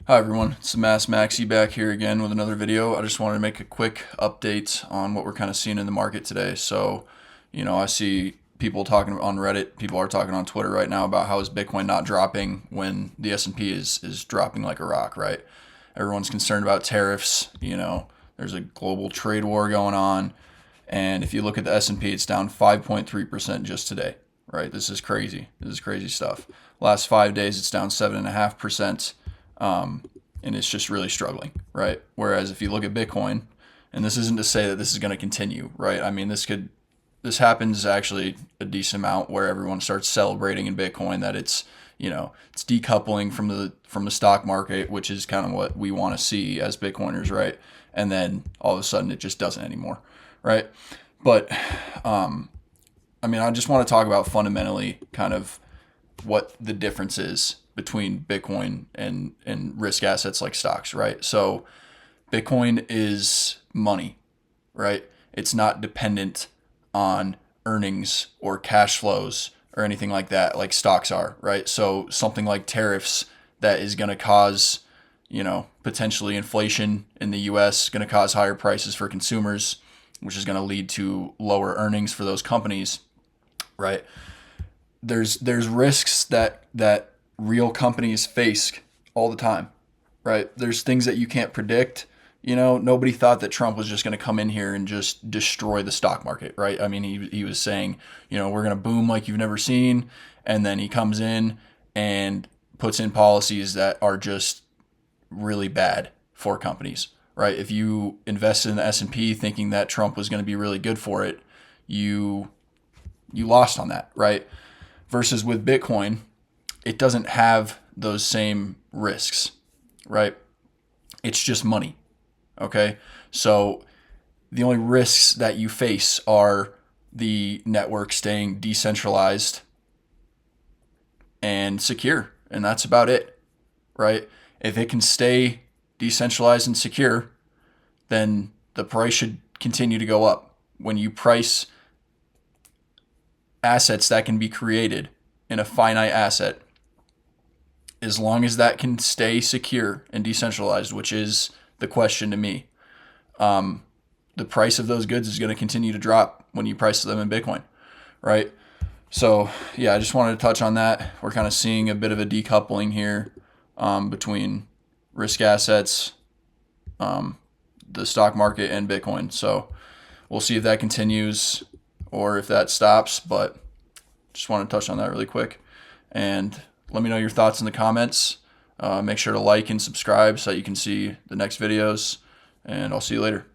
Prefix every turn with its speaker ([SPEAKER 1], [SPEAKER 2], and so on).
[SPEAKER 1] Hi everyone, it's the Maxi back here again with another video. I just wanted to make a quick update on what we're kind of seeing in the market today. So, I see people talking on Reddit, people are talking on Twitter right now about how is Bitcoin not dropping when the S&P is dropping like a rock, right? Everyone's concerned about tariffs, there's a global trade war going on, and if you look at the S&P, it's down 5.3% just today, right? This is crazy. This is crazy stuff. Last 5 days, it's down 7.5%. And it's just really struggling, right? Whereas if you look at Bitcoin, and this isn't to say that this is going to continue, right? I mean, this happens actually a decent amount where everyone starts celebrating in Bitcoin that it's decoupling from the stock market, which is kind of what we want to see as Bitcoiners, right? And then all of a sudden it just doesn't anymore, right? But I just want to talk about fundamentally kind of what the difference is between Bitcoin and risk assets like stocks, right? So Bitcoin is money, right? It's not dependent on earnings or cash flows or anything like that, like stocks are, right? So something like tariffs that is going to cause, potentially inflation in the US, going to cause higher prices for consumers, which is going to lead to lower earnings for those companies, right? There's risks that real companies face all the time, right? There's things that you can't predict. Nobody thought that Trump was just going to come in here and just destroy the stock market, right? I mean, he was saying, we're going to boom like you've never seen, and then he comes in and puts in policies that are just really bad for companies, right? If you invested in the S&P thinking that Trump was going to be really good for it, you lost on that, right? Versus with Bitcoin, it doesn't have those same risks, right? It's just money, okay? So the only risks that you face are the network staying decentralized and secure, and that's about it, right? If it can stay decentralized and secure, then the price should continue to go up. When you price assets that can be created in a finite asset, as long as that can stay secure and decentralized, which is the question to me, the price of those goods is going to continue to drop when you price them in Bitcoin, right? So yeah, I just wanted to touch on that. We're kind of seeing a bit of a decoupling here between risk assets, the stock market, and Bitcoin. So we'll see if that continues or if that stops, but just want to touch on that really quick. And let me know your thoughts in the comments. Make sure to like and subscribe so that you can see the next videos. And I'll see you later.